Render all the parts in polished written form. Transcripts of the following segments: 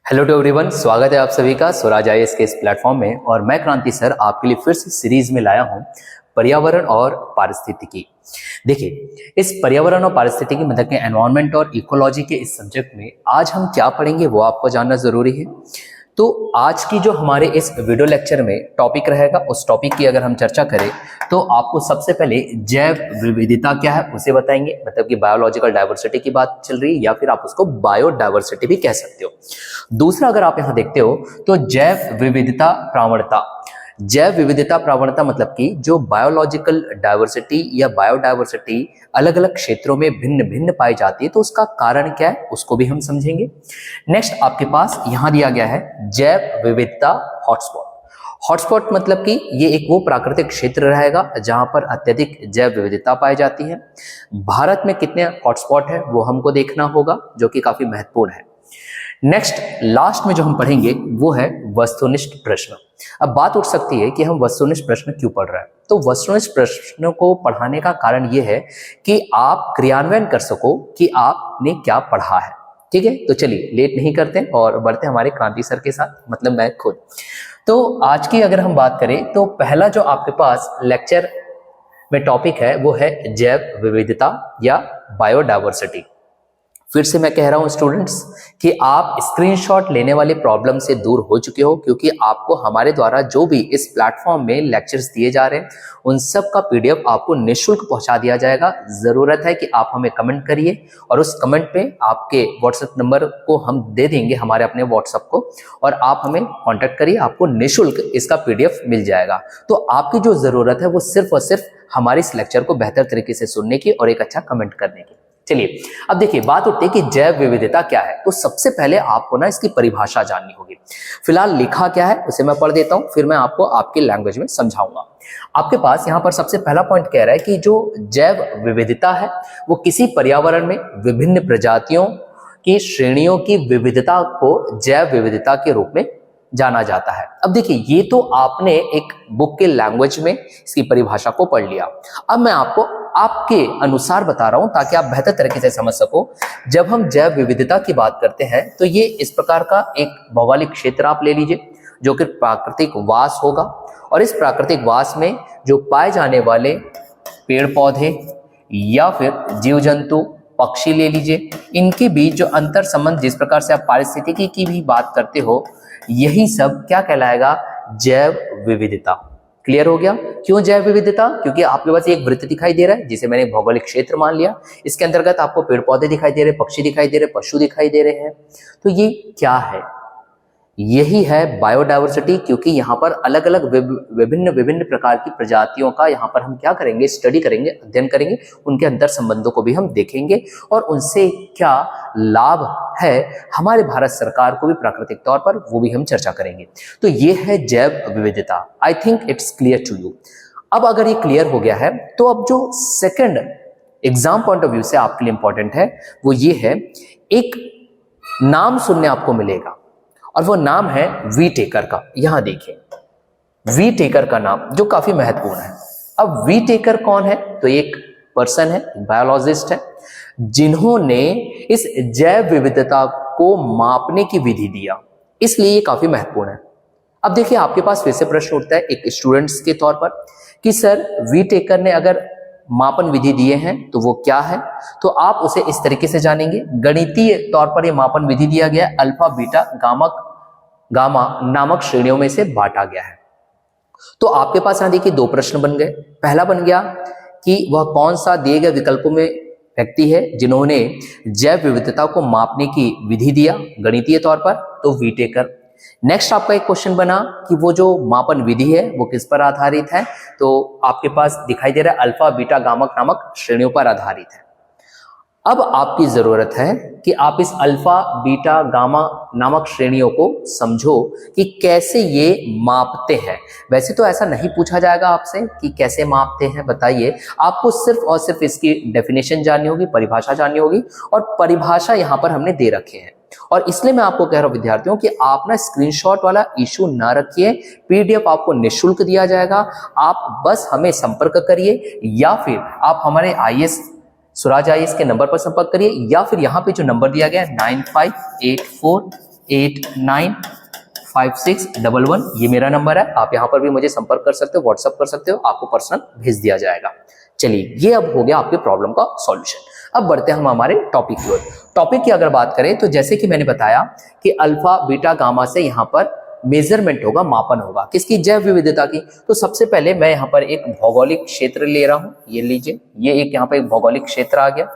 Hello to everyone, स्वागत है आप सभी का स्वराज आईएएस के इस प्लेटफॉर्म में। और मैं क्रांति सर आपके लिए फिर से सीरीज में लाया हूं पर्यावरण और पारिस्थितिकी। देखिए, इस पर्यावरण और पारिस्थितिकी मतलब के एनवायरनमेंट और इकोलॉजी के इस सब्जेक्ट में आज हम क्या पढ़ेंगे वो आपको जानना जरूरी है। तो आज की जो हमारे इस वीडियो लेक्चर में टॉपिक रहेगा, उस टॉपिक की अगर हम चर्चा करें तो आपको सबसे पहले जैव विविधता क्या है उसे बताएंगे, मतलब कि बायोलॉजिकल डाइवर्सिटी की बात चल रही है या फिर आप उसको बायोडाइवर्सिटी भी कह सकते हो। दूसरा, अगर आप यहां देखते हो तो जैव विविधता प्रवणता। जैव विविधता प्रवणता मतलब कि जो बायोलॉजिकल डाइवर्सिटी या बायोडाइवर्सिटी अलग अलग क्षेत्रों में भिन्न भिन्न पाई जाती है, तो उसका कारण क्या है उसको भी हम समझेंगे। नेक्स्ट आपके पास यहां दिया गया है जैव विविधता हॉटस्पॉट। हॉटस्पॉट मतलब कि ये एक वो प्राकृतिक क्षेत्र रहेगा जहां पर अत्यधिक जैव विविधता पाई जाती है। भारत में कितने हॉटस्पॉट है वो हमको देखना होगा, जो कि काफी महत्वपूर्ण है। नेक्स्ट लास्ट में जो हम पढ़ेंगे वो है वस्तुनिष्ठ प्रश्न। अब बात उठ सकती है कि हम वस्तुनिष्ठ प्रश्न क्यों पढ़ रहे हैं। तो वस्तुनिष्ठ प्रश्नों को पढ़ाने का कारण ये है कि आप क्रियान्वयन कर सको कि आपने क्या पढ़ा है। ठीक है, तो चलिए लेट नहीं करते और बढ़ते हमारे क्रांति सर के साथ, मतलब मैं खुद। तो आज की अगर हम बात करें तो पहला जो आपके पास लेक्चर में टॉपिक है वो है जैव विविधता या बायोडाइवर्सिटी। फिर से मैं कह रहा हूं स्टूडेंट्स कि आप स्क्रीनशॉट लेने वाले प्रॉब्लम से दूर हो चुके हो, क्योंकि आपको हमारे द्वारा जो भी इस प्लेटफॉर्म में लेक्चर्स दिए जा रहे हैं उन सब का पीडीएफ आपको निःशुल्क पहुंचा दिया जाएगा। जरूरत है कि आप हमें कमेंट करिए और उस कमेंट पे आपके व्हाट्सएप नंबर को हम दे देंगे, हमारे अपने व्हाट्सएप को, और आप हमें कॉन्टेक्ट करिए, आपको निःशुल्क इसका पीडीएफ मिल जाएगा। तो आपकी जो जरूरत है वो सिर्फ और सिर्फ हमारे इस लेक्चर को बेहतर तरीके से सुनने की और एक अच्छा कमेंट करने की। चलिए अब देखिए, बात उठती है कि जैव विविधता क्या है। तो सबसे पहले आपको ना इसकी परिभाषा जाननी होगी। फिलहाल लिखा क्या है उसे मैं पढ़ देता हूं, फिर मैं आपको आपकी लैंग्वेज में समझाऊंगा। आपके पास यहां पर सबसे पहला पॉइंट कह रहा है कि जो जैव विविधता है वो किसी पर्यावरण में विभिन्न प्रजातियों की श्रेणियों की विविधता को जैव विविधता के रूप में जाना जाता है। अब देखिए, ये तो आपने एक बुक के लैंग्वेज में इसकी परिभाषा को पढ़ लिया। अब मैं आपको आपके अनुसार बता रहा हूं ताकि आप बेहतर तरीके से समझ सको। जब हम जैव विविधता की बात करते हैं तो ये इस प्रकार का एक भौगोलिक क्षेत्र आप ले लीजिए जो कि प्राकृतिक वास होगा, और इस प्राकृतिक वास में जो पाए जाने वाले पेड़ पौधे या फिर जीव जंतु पक्षी ले लीजिए, इनके बीच जो अंतर संबंध, जिस प्रकार से आप पारिस्थितिकी की भी बात करते हो, यही सब क्या कहलाएगा? जैव विविधता। क्लियर हो गया? क्यों जैव विविधता? क्योंकि आपके पास एक वृत्त दिखाई दे रहा है जिसे मैंने भौगोलिक क्षेत्र मान लिया। इसके अंतर्गत आपको पेड़ पौधे दिखाई दे रहे, पक्षी दिखाई दे रहे, पशु दिखाई दे रहे हैं। तो ये क्या है? यही है बायोडाइवर्सिटी, क्योंकि यहाँ पर अलग अलग विभिन्न विभिन्न प्रकार की प्रजातियों का यहाँ पर हम क्या करेंगे? स्टडी करेंगे, अध्ययन करेंगे, उनके अंतर संबंधों को भी हम देखेंगे और उनसे क्या लाभ है हमारे भारत सरकार को भी प्राकृतिक तौर पर, वो भी हम चर्चा करेंगे। तो ये है जैव विविधता। I think it's clear to you. अब अगर ये क्लियर हो गया है तो अब जो second exam point of view से आपके लिए इंपॉर्टेंट है वो ये है, एक नाम सुनने आपको मिलेगा और वो नाम है वी टेकर का। यहां देखिए, वी टेकर का नाम जो काफी महत्वपूर्ण है। अब वी टेकर कौन है? तो एक पर्सन है, बायोलॉजिस्ट है, जिन्होंने इस जैव विविधता को मापने की विधि दिया, इसलिए ये काफी महत्वपूर्ण है। अब देखिए, आपके पास फिर से प्रश्न उठता है एक स्टूडेंट्स के तौर पर कि सर वी टेकर ने अगर मापन विधि दिए हैं तो वो क्या है? तो आप उसे इस तरीके से जानेंगे। गणितीय तौर पर यह मापन विधि दिया गया है, अल्फा बीटा गामा नामक श्रेणियों में से बांटा गया है। तो आपके पास यहां देखिए दो प्रश्न बन गए। पहला बन गया कि वह कौन सा दिए गए विकल्पों में व्यक्ति है जिन्होंने जैव विविधता को मापने की विधि दिया गणितीय तौर पर? तो वी टेकर। नेक्स्ट आपका एक क्वेश्चन बना कि वो जो मापन विधि है वो किस पर आधारित है? तो आपके पास दिखाई दे रहा है अल्फा बीटा गामा नामक श्रेणियों पर आधारित है। अब आपकी जरूरत है कि आप इस अल्फा बीटा गामा नामक श्रेणियों को समझो कि कैसे ये मापते हैं। वैसे तो ऐसा नहीं पूछा जाएगा आपसे कि कैसे मापते हैं बताइए, आपको सिर्फ और सिर्फ इसकी डेफिनेशन जाननी होगी, परिभाषा जाननी होगी, और परिभाषा यहां पर हमने दे रखे हैं। और इसलिए मैं आपको कह रहा हूं विद्यार्थियों कि आप ना स्क्रीनशॉट वाला इशू ना रखिए, पीडीएफ आपको निःशुल्क दिया जाएगा। आप बस हमें संपर्क करिए या फिर आप हमारे आईएएस स्वराज आईएएस के नंबर पर संपर्क करिए, या फिर यहाँ पे जो नंबर दिया गया है 9584 895611 ये मेरा नंबर है। आप यहाँ पर भी मुझे संपर्क कर सकते हो, व्हाट्सअप कर सकते हो, आपको पर्सनल भेज दिया जाएगा। चलिए, ये अब हो गया आपके प्रॉब्लम का सॉल्यूशन। अब बढ़ते हैं हम हमारे टॉपिक की ओर। टॉपिक की अगर बात करें तो जैसे कि मैंने बताया कि अल्फा बीटा गामा से यहाँ पर मेजरमेंट होगा, मापन होगा किसकी, जैव विविधता की। तो सबसे पहले मैं यहाँ पर एक भौगोलिक क्षेत्र ले रहा हूं, ये लीजिए, ये एक यहाँ पर एक भौगोलिक क्षेत्र आ गया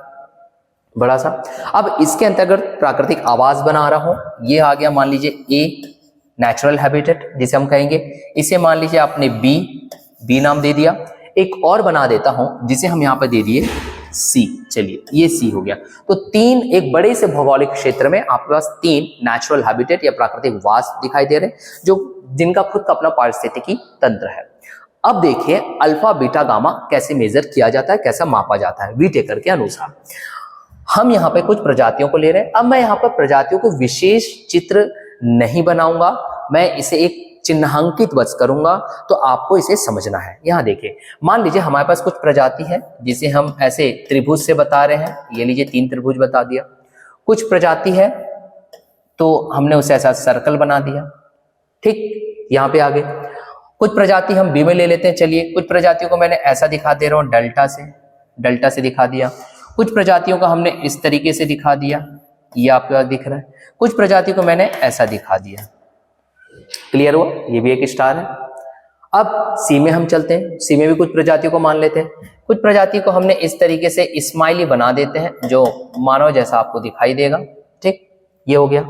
बड़ा सा। अब इसके अंतर्गत प्राकृतिक आवास बना रहा हूं, ये आ गया मान लीजिए ए नेचुरल हैबिटेट जिसे हम कहेंगे। इसे मान लीजिए आपने बी नाम दे दिया। एक और बना देता हूं जिसे हम यहाँ पर दे दिए सी। चलिए, ये सी हो गया। तो तीन, एक बड़े से भौगोलिक क्षेत्र में आपके पास तीन नेचुरल हैबिटेट या प्राकृतिक वास दिखाई दे रहे हैं, जो जिनका खुद का अपना पारिस्थितिकी तंत्र है। अब देखिए अल्फा बीटा गामा कैसे मेजर किया जाता है, कैसा मापा जाता है व्हीटेकर के अनुसार। हम यहाँ पे कुछ प्रजातियों को ले रहे हैं। अब मैं यहाँ पर प्रजातियों को विशेष चित्र नहीं बनाऊंगा, मैं इसे एक चिन्हांकित बस करूंगा, तो आपको इसे समझना है। यहाँ देखिए, मान लीजिए हमारे पास कुछ प्रजाति है जिसे हम ऐसे त्रिभुज से बता रहे हैं, ये लीजिए 3 त्रिभुज बता दिया। कुछ प्रजाति है तो हमने उसे ऐसा सर्कल बना दिया, ठीक, यहाँ पे आगे। कुछ प्रजाति हम बी में ले लेते हैं। चलिए, कुछ प्रजातियों को मैंने ऐसा दिखा दे रहा हूँ, डेल्टा से दिखा दिया। कुछ प्रजातियों का हमने इस तरीके से दिखा दिया, ये आपके पास दिख रहा है। कुछ प्रजाति को मैंने ऐसा दिखा दिया। क्लियर हुआ? ये भी एक स्टार है। अब सी में हम चलते हैं। सी में भी कुछ प्रजातियों को मान लेते हैं। कुछ प्रजाति को हमने इस तरीके से स्माइली बना देते हैं, जो मानव जैसा आपको दिखाई देगा, ठीक, ये हो गया।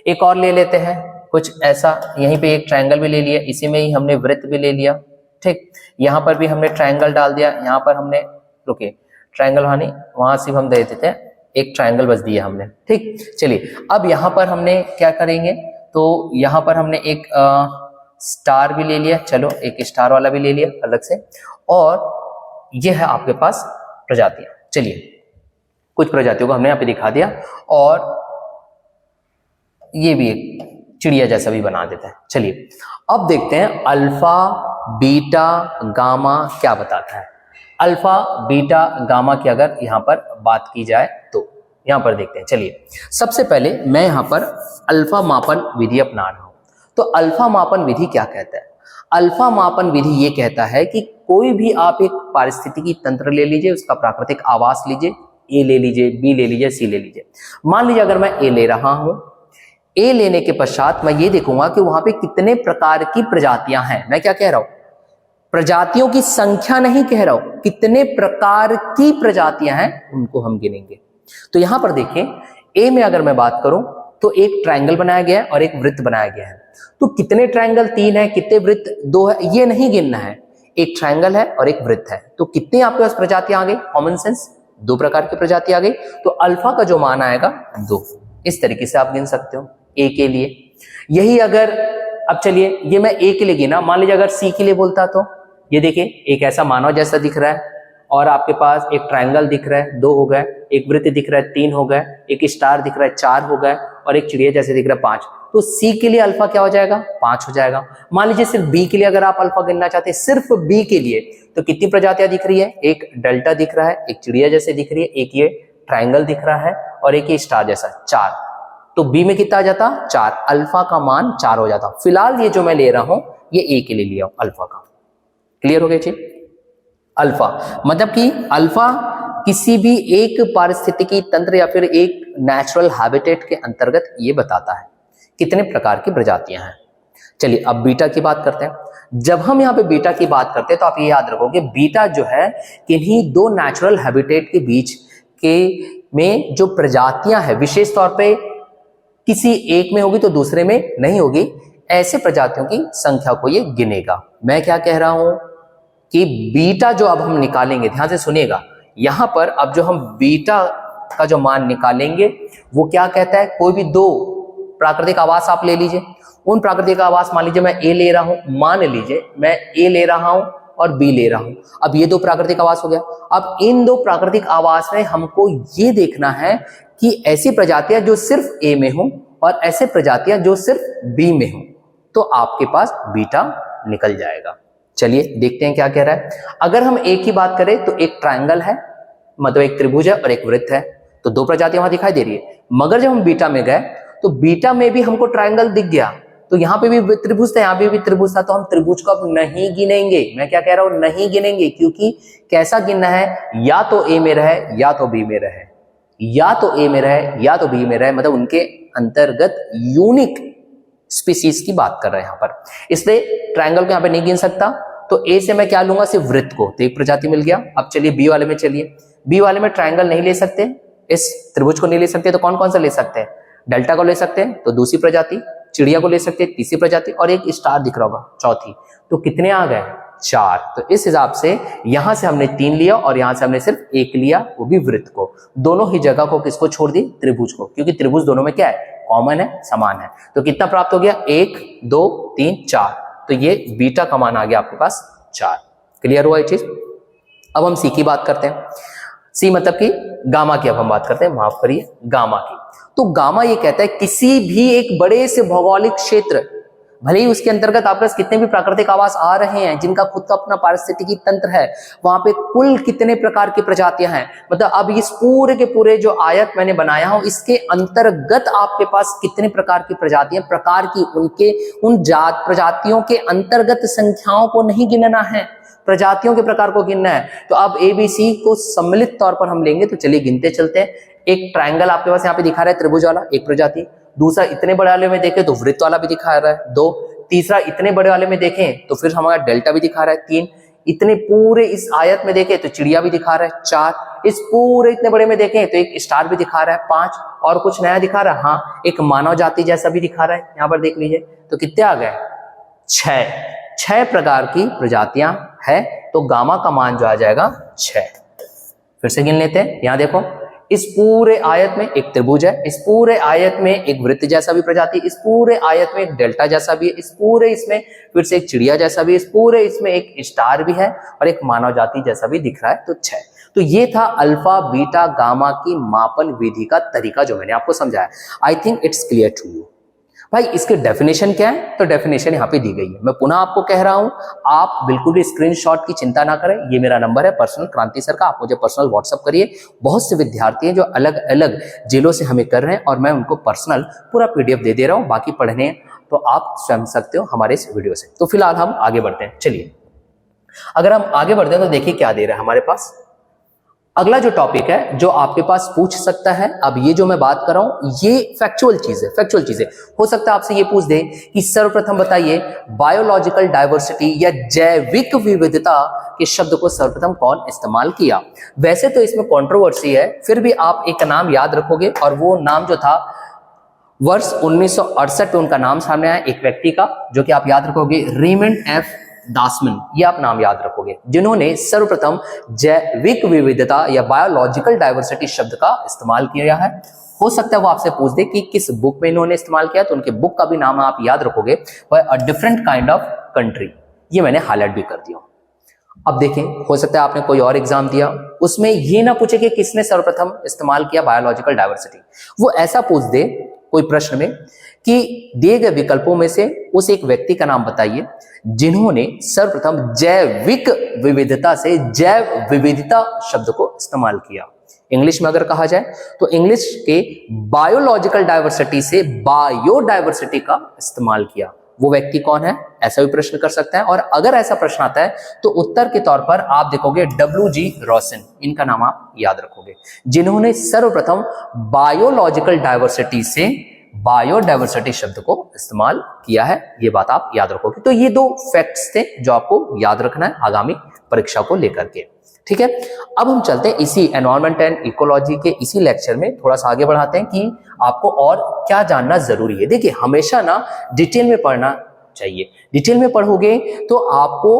एक और ले लेते हैं कुछ ऐसा, यहीं पे एक ट्रायंगल भी ले लिया, इसी में ही हमने वृत्त भी ले लिया, ठीक। यहाँ पर भी हमने ट्रायंगल डाल दिया, यहाँ पर हमने, रुके, ट्रायंगल हानि वहां से हम दे देते हैं, एक ट्रायंगल बस दिया हमने, ठीक। चलिए, अब यहाँ पर हमने क्या करेंगे, तो यहाँ पर हमने एक स्टार भी ले लिया, चलो एक स्टार वाला भी ले लिया अलग से, और यह है आपके पास प्रजातियां। चलिए, कुछ प्रजातियों को हमने यहाँ पे दिखा दिया, और ये भी एक चिड़िया जैसा भी बना देता है। चलिए, अब देखते हैं अल्फा बीटा गामा क्या बताता है। अल्फा बीटा गामा की अगर यहाँ पर बात की जाए तो यहाँ पर देखते हैं। चलिए, सबसे पहले मैं यहाँ पर अल्फा मापन विधि अपना रहा हूं। तो अल्फा मापन विधि क्या कहता है? अल्फा मापन विधि ये कहता है कि कोई भी आप एक पारिस्थितिकी तंत्र ले लीजिए, उसका प्राकृतिक आवास लीजिए, ए ले लीजिए, बी ले लीजिए, सी ले लीजिए। मान लीजिए अगर मैं ए ले रहा हूं, ए लेने के पश्चात मैं ये देखूंगा कि वहां पे कितने प्रकार की प्रजातियां हैं। मैं क्या कह रहा हूं? प्रजातियों की संख्या नहीं कह रहा हूं, कितने प्रकार की प्रजातियां हैं उनको हम गिनेंगे। तो यहां पर देखिए, ए में अगर मैं बात करूं तो एक ट्रायंगल बनाया गया है और एक वृत्त बनाया गया है। तो कितने ट्रायंगल? 3 है, कितने वृत्त? 2 है, ये नहीं गिनना है। एक ट्रायंगल है और एक वृत्त है, तो कितने आपके पास प्रजातियां आ गई? कॉमन सेंस, 2 प्रकार की प्रजाति आ गई। तो अल्फा का जो मान आएगा 2, इस तरीके से आप गिन सकते हो ए के लिए। यही अगर, अब चलिए ये मैं ए के लिए गिना, मान लीजिए अगर सी के लिए बोलता तो ये देखिए एक ऐसा मानव जैसा दिख रहा है, और आपके पास एक ट्रायंगल दिख रहा है, 2 हो गए, एक वृत्त दिख रहा है, 3 हो गए, एक स्टार दिख रहा है, 4 हो गए, और एक चिड़िया जैसे दिख रहा है, 5। तो सी के लिए अल्फा क्या हो जाएगा? 5 हो जाएगा। मान लीजिए सिर्फ बी के लिए अगर आप अल्फा गिनना चाहते हैं, सिर्फ बी के लिए, तो कितनी प्रजातियां दिख रही है? एक डेल्टा दिख रहा है, एक चिड़िया जैसे दिख रही है, एक ये ट्रायंगल दिख रहा है, और एक ये स्टार जैसा, 4। तो बी में कितना आ जाता? 4। अल्फा का मान 4 हो जाता। फिलहाल ये जो मैं ले रहा हूं ये ए के लिए लिया अल्फा का। क्लियर हो गया जी? अल्फा मतलब कि अल्फा किसी भी एक पारिस्थितिकी तंत्र या फिर एक नेचुरल हैबिटेट के अंतर्गत ये बताता है कितने प्रकार की प्रजातियां हैं। चलिए, अब बीटा की बात करते हैं। जब हम यहाँ पे बीटा की बात करते हैं तो आप ये याद रखोगे, बीटा जो है किन्हीं 2 नेचुरल हैबिटेट के बीच के में जो प्रजातियां हैं, विशेष तौर पे किसी एक में होगी तो दूसरे में नहीं होगी, ऐसे प्रजातियों की संख्या को ये गिनेगा। मैं क्या कह रहा हूं कि बीटा जो अब हम निकालेंगे, ध्यान से सुनिएगा, यहां पर अब जो हम बीटा का जो मान निकालेंगे वो क्या कहता है? कोई भी 2 प्राकृतिक आवास आप ले लीजिए, उन प्राकृतिक आवास, मान लीजिए मैं ए ले रहा हूं, मान लीजिए मैं ए ले रहा हूं और बी ले रहा हूं। अब ये 2 प्राकृतिक आवास हो गया। अब इन 2 प्राकृतिक आवास में हमको ये देखना है कि ऐसी प्रजातियां जो सिर्फ ए में हो और ऐसे प्रजातियां जो सिर्फ बी में हो, तो आपके पास बीटा निकल जाएगा। चलिए देखते हैं क्या कह रहा है। अगर हम एक ही बात करें तो एक ट्रायंगल है, मतलब एक त्रिभुज है और एक वृत्त है, तो 2 प्रजातियां वहां दिखाई दे रही है। मगर जब हम बीटा में गए तो बीटा में भी हमको ट्रायंगल दिख गया, तो यहाँ पे भी त्रिभुज था, यहाँ पे भी त्रिभुज था, तो हम त्रिभुज को अब नहीं गिनेंगे। मैं क्या कह रहा हूं, नहीं गिनेंगे, क्योंकि कैसा गिनना है, या तो ए में रहे या तो बी में रहे, या तो ए में रहे या तो बी में रहे, मतलब उनके अंतर्गत यूनिक स्पीसीज की बात कर रहे हैं यहाँ पर, इसलिए ट्रायंगल को यहाँ पे नहीं गिन सकता। तो ए से मैं क्या लूंगा, सिर्फ वृत्त को, तो एक प्रजाति मिल गया। अब चलिए बी वाले में, चलिए बी वाले में ट्रायंगल नहीं ले सकते, इस त्रिभुज को नहीं ले सकते, तो कौन कौन सा ले सकते हैं, डेल्टा को ले सकते हैं, तो दूसरी प्रजाति, चिड़िया को ले सकते हैं तीसरी प्रजाति, और एक स्टार दिख रहा होगा चौथी, तो कितने आ गए, 4। तो इस हिसाब से यहां से हमने 3 लिया और यहां से हमने सिर्फ 1 लिया, वो भी वृत्त को। दोनों ही जगह को किसको छोड़ दी, त्रिभुज को, क्योंकि त्रिभुज दोनों में क्या है, कॉमन है, समान है। तो कितना प्राप्त हो गया, 1 2 3 4, तो ये बीटा का मान आ गया आपके पास 4। क्लियर हुआ ये चीज। अब हम सी की बात करते हैं, सी मतलब कि गामा की अब हम बात करते हैं, माफ करिए गामा की। तो गामा ये कहता है किसी भी एक बड़े से भौगोलिक क्षेत्र, भले ही उसके अंतर्गत आपके पास कितने भी प्राकृतिक आवास आ रहे हैं, जिनका खुद का अपना पारिस्थितिकी तंत्र है, वहां पे कुल कितने प्रकार की प्रजातियां हैं, मतलब अब इस पूरे के पूरे जो आयत मैंने बनाया हूं, इसके अंतर्गत आपके पास कितने प्रकार की प्रजातियां, प्रकार की उनके उन जात प्रजातियों के अंतर्गत संख्याओं को नहीं गिनना है, प्रजातियों के प्रकार को गिनना है। तो अब ABC को सम्मिलित तौर पर हम लेंगे, तो चलिए गिनते चलते हैं। एक ट्रायंगल आपके पास यहाँ पे दिखा रहा है, त्रिभुज वाला, एक प्रजाति। दूसरा इतने बड़े वाले में देखें तो वृत्त वाला भी दिखा रहा है, 2। तीसरा इतने बड़े वाले में देखें तो फिर हमारा डेल्टा भी दिखा रहा है, 3। इतने पूरे इस आयत में देखें तो चिड़िया भी दिखा रहा है, 4। इस पूरे इतने बड़े में देखें तो एक स्टार भी दिखा रहा है, 5। और कुछ नया दिखा रहा है, हाँ एक मानव जाति जैसा भी दिखा रहा है, यहाँ पर देख लीजिए। तो कितने आ गए, 6 प्रकार की प्रजातियां है, तो गामा का मान जो आ जाएगा 6। फिर से गिन लेते हैं, यहां देखो इस पूरे आयत में एक त्रिभुज है, इस पूरे आयत में एक वृत्त जैसा भी प्रजाति, इस पूरे आयत में एक डेल्टा जैसा भी है, इस पूरे इसमें फिर से एक चिड़िया जैसा भी, इस पूरे इसमें एक स्टार भी है और एक मानव जाति जैसा भी दिख रहा है, तो 6। तो ये था अल्फा बीटा गामा की मापन विधि का तरीका जो मैंने आपको समझाया। I think it's clear to you. भाई इसके डेफिनेशन क्या है, तो डेफिनेशन यहाँ पे दी गई है। मैं पुनः आपको कह रहा हूं, आप बिल्कुल भी स्क्रीनशॉट की चिंता ना करें, ये मेरा नंबर है पर्सनल क्रांति सर का, आप मुझे पर्सनल व्हाट्सअप करिए। बहुत से विद्यार्थी हैं जो अलग अलग जिलों से हमें कर रहे हैं और मैं उनको पर्सनल पूरा PDF दे दे रहा हूं, बाकी पढ़ने तो आप स्वयं सकते हो हमारे इस वीडियो से। तो फिलहाल हम आगे बढ़ते हैं, चलिए अगर हम आगे बढ़ते हैं तो देखिए क्या दे रहा है हमारे पास। अगला जो टॉपिक है जो आपके पास पूछ सकता है, अब ये जो मैं बात कर रहा हूं ये फैक्चुअल चीज है, हो सकता है आपसे ये पूछ दे कि सर्वप्रथम बताइए बायोलॉजिकल डाइवर्सिटी या जैविक विविधता के शब्द को सर्वप्रथम कौन इस्तेमाल किया। वैसे तो इसमें कंट्रोवर्सी है, फिर भी आप एक नाम याद रखोगे और वो नाम जो था वर्ष 1968 में उनका नाम सामने आया एक व्यक्ति का, जो कि आप याद रखोगे रेमंड F दासमन, ये आप नाम याद रखोगे, जिन्होंने सर्वप्रथम जैविक विविधता या बायोलॉजिकल डाइवर्सिटी शब्द का इस्तेमाल किया है। हो सकता है वो आपसे पूछ दे कि किस बुक में इन्होंने इस्तेमाल किया, तो उनके बुक का भी नाम आप याद रखोगे, वह a different kind of country, ये मैंने हाईलाइट भी कर दिया। अब देखें, हो सकता है आपने कोई और एग्जाम दिया, उसमें ये ना पूछे कि किसने सर्वप्रथम इस्तेमाल किया बायोलॉजिकल डाइवर्सिटी, वो ऐसा पूछ दे कोई प्रश्न में कि दिए गए विकल्पों में से उस एक व्यक्ति का नाम बताइए जिन्होंने सर्वप्रथम जैविक विविधता से जैव विविधता शब्द को इस्तेमाल किया। इंग्लिश में अगर कहा जाए तो इंग्लिश के बायोलॉजिकल डाइवर्सिटी से बायोडाइवर्सिटी का इस्तेमाल किया, वो व्यक्ति कौन है, ऐसा भी प्रश्न कर सकता है। और अगर ऐसा प्रश्न आता है तो उत्तर के तौर पर आप देखोगे WG रॉसन, इनका नाम आप याद रखोगे, जिन्होंने सर्वप्रथम बायोलॉजिकल डाइवर्सिटी से बायोडाइवर्सिटी शब्द को इस्तेमाल किया है, ये बात आप याद रखोगे। तो ये 2 फैक्ट्स थे जो आपको याद रखना है आगामी परीक्षा को लेकर के, ठीक है। अब हम चलते हैं इसी एनवायरनमेंट एंड इकोलॉजी के इसी लेक्चर में थोड़ा सा आगे बढ़ाते हैं कि आपको और क्या जानना जरूरी है। देखिए हमेशा ना डिटेल में पढ़ना चाहिए, डिटेल में पढ़ोगे तो आपको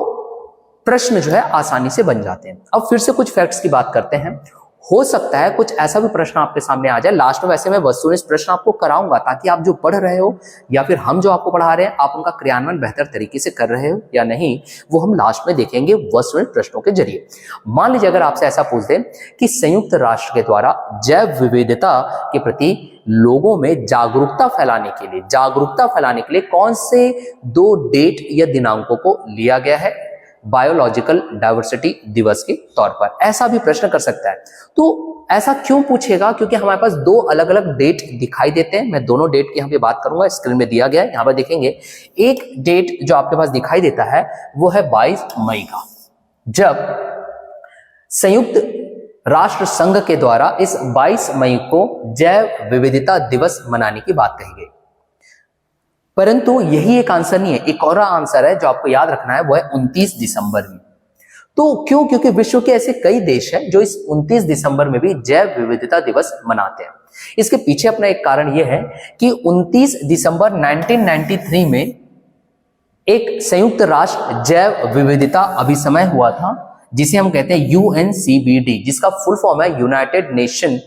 प्रश्न जो है आसानी से बन जाते हैं। अब फिर से कुछ फैक्ट्स की बात करते हैं, हो सकता है कुछ ऐसा भी प्रश्न आपके सामने आ जाए। लास्ट में वैसे मैं वस्तुनिष्ठ प्रश्न आपको कराऊंगा ताकि आप जो पढ़ रहे हो या फिर हम जो आपको पढ़ा रहे हैं आप उनका क्रियान्वयन बेहतर तरीके से कर रहे हो या नहीं, वो हम लास्ट में देखेंगे वस्तुनिष्ठ प्रश्नों के जरिए। मान लीजिए अगर आपसे ऐसा पूछ दें कि संयुक्त राष्ट्र के द्वारा जैव विविधता के प्रति लोगों में जागरूकता फैलाने के लिए कौन से 2 डेट या दिनांकों को लिया गया है, बायोलॉजिकल डाइवर्सिटी दिवस के तौर पर। ऐसा भी प्रश्न कर सकता है। तो ऐसा क्यों पूछेगा? क्योंकि हमारे पास दो अलग अलग डेट दिखाई देते हैं। मैं दोनों डेट की यहाँ पे बात करूंगा, स्क्रीन में दिया गया है, यहाँ पर देखेंगे। एक डेट जो आपके पास दिखाई देता है वो है 22 मई का, जब संयुक्त राष्ट्र संघ के द्वारा इस 22 मई को जैव विविधता दिवस मनाने की बात कही गई। परंतु यही एक आंसर नहीं है, एक और आंसर है जो आपको याद रखना है, वो है 29 दिसंबर में। तो क्यों? क्योंकि विश्व के ऐसे कई देश हैं जो इस 29 दिसंबर में भी जैव विविधता दिवस मनाते हैं। इसके पीछे अपना एक कारण यह है कि 29 दिसंबर 1993 में एक संयुक्त राष्ट्र जैव विविधता अभिसमय हुआ था, जिसे हम कहते हैं UNCBD, जिसका फुल फॉर्म है United nation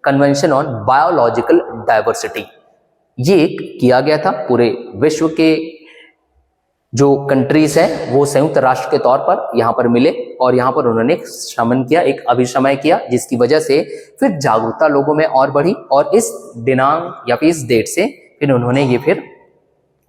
convention on biological diversity. ये किया गया था, पूरे विश्व के जो कंट्रीज हैं वो संयुक्त राष्ट्र के तौर पर यहाँ पर मिले और यहाँ पर उन्होंने शमन किया, एक अभिसमय किया, जिसकी वजह से फिर जागरूकता लोगों में और बढ़ी और इस दिनांक या फिर इस डेट से फिर उन्होंने ये फिर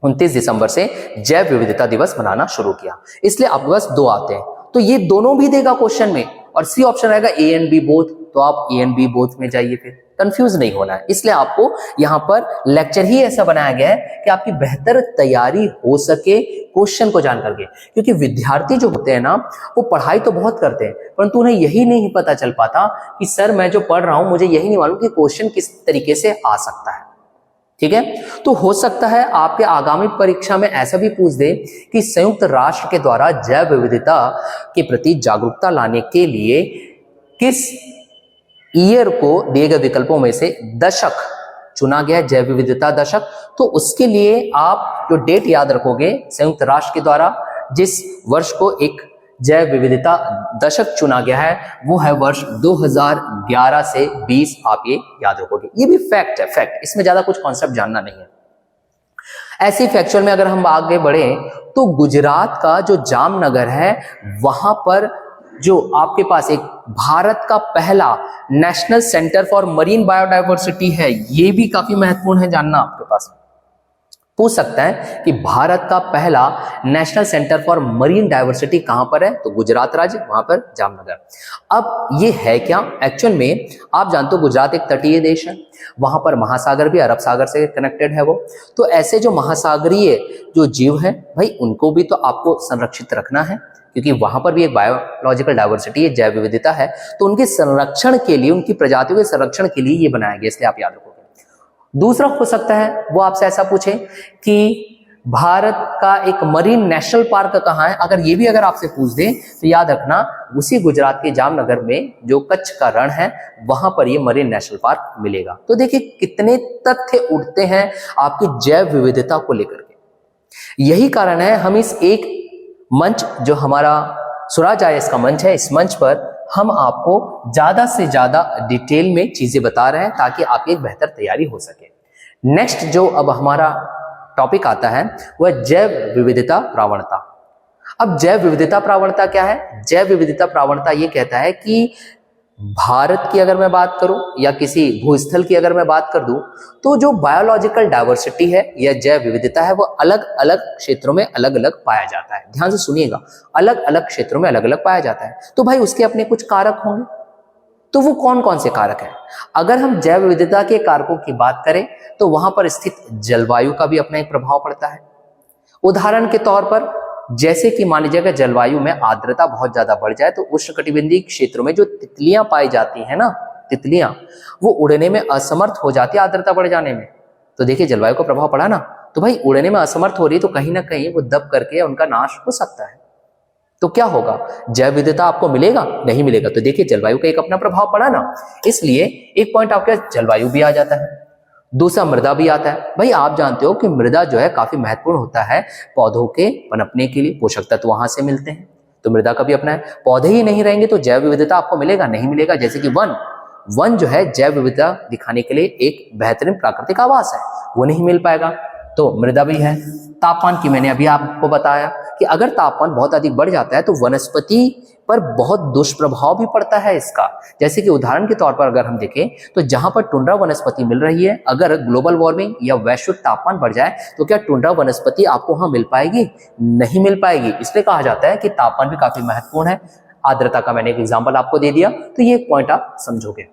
29 दिसंबर से जैव विविधता दिवस मनाना शुरू किया। इसलिए आपके पास दो आते हैं, तो ये दोनों भी देगा क्वेश्चन में, और सी ऑप्शन रहेगा A and B बोथ, तो आप A and B बोथ में जाइए, फिर कंफ्यूज नहीं होना है। इसलिए आपको यहाँ पर लेक्चर ही ऐसा बनाया गया है कि आपकी बेहतर तैयारी हो सके क्वेश्चन को जान करके, क्योंकि विद्यार्थी जो होते हैं ना वो पढ़ाई तो बहुत करते हैं, परंतु उन्हें यही नहीं पता चल पाता कि सर मैं जो पढ़ रहा हूं मुझे यही नहीं मालूम कि क्वेश्चन किस तरीके से आ सकता है। ठीक है, तो हो सकता है आपके आगामी परीक्षा में ऐसा भी पूछ दे कि संयुक्त राष्ट्र के द्वारा जैव विविधता के प्रति जागरूकता लाने के लिए किस ईयर को दिए गए विकल्पों में से दशक चुना गया है, जैव विविधता दशक। तो उसके लिए आप जो डेट याद रखोगे संयुक्त राष्ट्र के द्वारा जिस वर्ष को एक जैव विविधता दशक चुना गया है वो है वर्ष 2011 से 20। आप ये याद रखोगे, ये भी फैक्ट है, फैक्ट, इसमें ज्यादा कुछ कॉन्सेप्ट जानना नहीं है। ऐसे फैक्चुअल में अगर हम आगे बढ़े तो गुजरात का जो जामनगर है वहां पर जो आपके पास एक भारत का पहला national centre for marine biodiversity है, ये भी काफी महत्वपूर्ण है जानना। आपके पास पूछ सकता है कि भारत का पहला national centre for marine diversity कहां पर है, तो गुजरात राज्य, वहां पर जामनगर। अब ये है क्या? एक्चुअल में आप जानते हो गुजरात एक तटीय देश है, वहां पर महासागर भी अरब सागर से कनेक्टेड है वो। तो ऐसे जो महासागरीय जो जीव है भाई उनको भी तो आपको संरक्षित रखना है, क्योंकि वहां पर भी एक बायोलॉजिकल डाइवर्सिटी है, जैव विविधता है, तो उनके संरक्षण के लिए, उनकी प्रजातियों के संरक्षण के लिए ये बनाया गया, इसलिए आप याद रखोगे। दूसरा हो सकता है वो आपसे ऐसा पूछे कि भारत का एक मरीन नेशनल पार्क कहाँ है, अगर ये भी अगर आपसे पूछ दे तो याद रखना उसी गुजरात के जामनगर में जो कच्छ का रण है वहां पर ये मरीन नेशनल पार्क मिलेगा। तो देखिए कितने तथ्य उठते हैं आपकी जैव विविधता को लेकर के। यही कारण है हम इस एक मंच जो हमारा स्वराज IAS का मंच है, इस मंच पर हम आपको ज्यादा से ज्यादा डिटेल में चीजें बता रहे हैं ताकि आपकी एक बेहतर तैयारी हो सके। नेक्स्ट जो अब हमारा टॉपिक आता है वह जैव विविधता प्रावणता। अब जैव विविधता प्रावणता क्या है? जैव विविधता प्रावणता ये कहता है कि भारत की अगर मैं बात करूं या किसी भूस्थल की अगर मैं बात कर दूं तो जो बायोलॉजिकल डाइवर्सिटी है या जैव विविधता है वो अलग अलग क्षेत्रों में अलग अलग पाया जाता है। ध्यान से सुनिएगा, अलग अलग क्षेत्रों में अलग अलग पाया जाता है। तो भाई उसके अपने कुछ कारक होंगे, तो वो कौन कौन से कारक हैं? अगर हम जैव विविधता के कारकों की बात करें तो वहां पर स्थित जलवायु का भी अपना एक प्रभाव पड़ता है। उदाहरण के तौर पर जैसे कि मान लीजिएगा जलवायु में आर्द्रता बहुत ज्यादा बढ़ जाए तो उष्णकटिबंधीय क्षेत्रों में जो तितलियां पाई जाती हैं ना, तितलियां, वो उड़ने में असमर्थ हो जाती है आर्द्रता बढ़ जाने में। तो देखिए जलवायु का प्रभाव पड़ा ना, तो भाई उड़ने में असमर्थ हो रही है तो कहीं ना कहीं वो दब करके उनका नाश हो सकता है। तो क्या होगा? जैव विविधता आपको मिलेगा? नहीं मिलेगा। तो देखिए जलवायु का एक अपना प्रभाव पड़ा ना, इसलिए एक पॉइंट आपके जलवायु भी आ जाता है। दूसरा मृदा भी आता है। भाई आप जानते हो कि मृदा जो है काफी महत्वपूर्ण होता है पौधों के पनपने के लिए, पोषक तत्व वहां से मिलते हैं, तो मृदा का भी अपना है। पौधे ही नहीं रहेंगे तो जैव विविधता आपको मिलेगा? नहीं मिलेगा। जैसे कि वन जो है जैव विविधता दिखाने के लिए एक बेहतरीन प्राकृतिक आवास है, वो नहीं मिल पाएगा। तो मृदा भी है। तापमान की मैंने अभी आपको बताया कि अगर तापमान बहुत अधिक बढ़ जाता है तो वनस्पति पर बहुत दुष्प्रभाव भी पड़ता है इसका। जैसे कि उदाहरण के तौर पर अगर हम देखें तो जहां पर टुंड्रा वनस्पति मिल रही है, अगर ग्लोबल वार्मिंग या वैश्विक तापमान बढ़ जाए तो क्या टुंड्रा वनस्पति आपको वहां मिल पाएगी? नहीं मिल पाएगी। इसलिए कहा जाता है कि तापमान भी काफी महत्वपूर्ण है। आर्द्रता का मैंने एक एग्जाम्पल आपको दे दिया, तो ये एक पॉइंट आप समझोगे।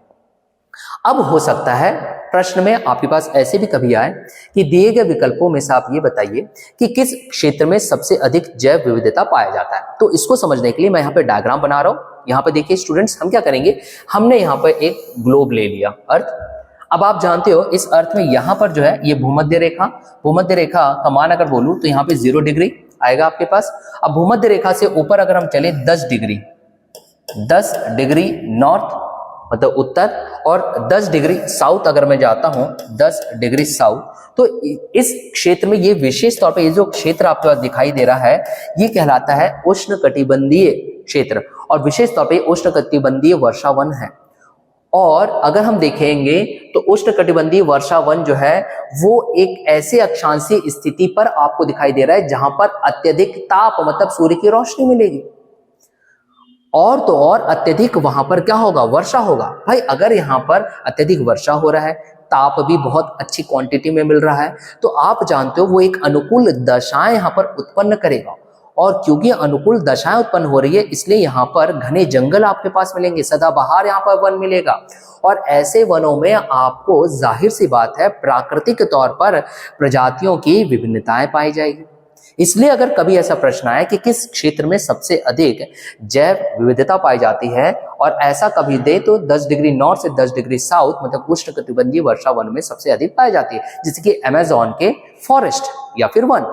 अब हो सकता है प्रश्न में आपके पास ऐसे भी कभी आए कि दिए गए विकल्पों में से आप ये बताइए कि किस क्षेत्र में सबसे अधिक जैव विविधता पाया जाता है। तो इसको समझने के लिए मैं यहाँ पे डायग्राम बना रहा हूँ। यहाँ पे देखिए स्टूडेंट्स, हम क्या करेंगे, हमने यहाँ पर एक ग्लोब ले लिया, अर्थ। अब आप जानते हो इस अर्थ में यहाँ पर जो है ये भूमध्य रेखा का मान अगर बोलूं तो यहाँ पे 0 डिग्री आएगा आपके पास। अब भूमध्य रेखा से ऊपर अगर हम चले 10 डिग्री नॉर्थ मतलब उत्तर, और 10 डिग्री साउथ अगर मैं जाता हूं 10 डिग्री साउथ, तो इस क्षेत्र में ये विशेष तौर पे ये जो क्षेत्र आपके पास दिखाई दे रहा है ये कहलाता है उष्णकटिबंधीय क्षेत्र, और विशेष तौर पे उष्णकटिबंधीय वर्षा वन है। और अगर हम देखेंगे तो उष्णकटिबंधीय वर्षा वन जो है वो एक ऐसे अक्षांशीय स्थिति पर आपको दिखाई दे रहा है जहां पर अत्यधिक ताप मतलब सूर्य की रोशनी मिलेगी, और तो और अत्यधिक वहां पर क्या होगा, वर्षा होगा। भाई अगर यहाँ पर अत्यधिक वर्षा हो रहा है, ताप भी बहुत अच्छी क्वांटिटी में मिल रहा है, तो आप जानते हो वो एक अनुकूल दशाएं यहाँ पर उत्पन्न करेगा। और क्योंकि अनुकूल दशाएं उत्पन्न हो रही है इसलिए यहाँ पर घने जंगल आपके पास मिलेंगे, सदाबहार यहाँ पर वन मिलेगा। और ऐसे वनों में आपको जाहिर सी बात है प्राकृतिक तौर पर प्रजातियों की विभिन्नताएं पाई जाएगी। इसलिए अगर कभी ऐसा प्रश्न आए कि किस क्षेत्र में सबसे अधिक जैव विविधता पाई जाती है और ऐसा कभी दे तो 10 डिग्री नॉर्थ से 10 डिग्री साउथ मतलब उष्णकटिबंधीय वर्षा वन में सबसे अधिक पाई जाती है, जैसे कि अमेज़न के फॉरेस्ट या फिर वन,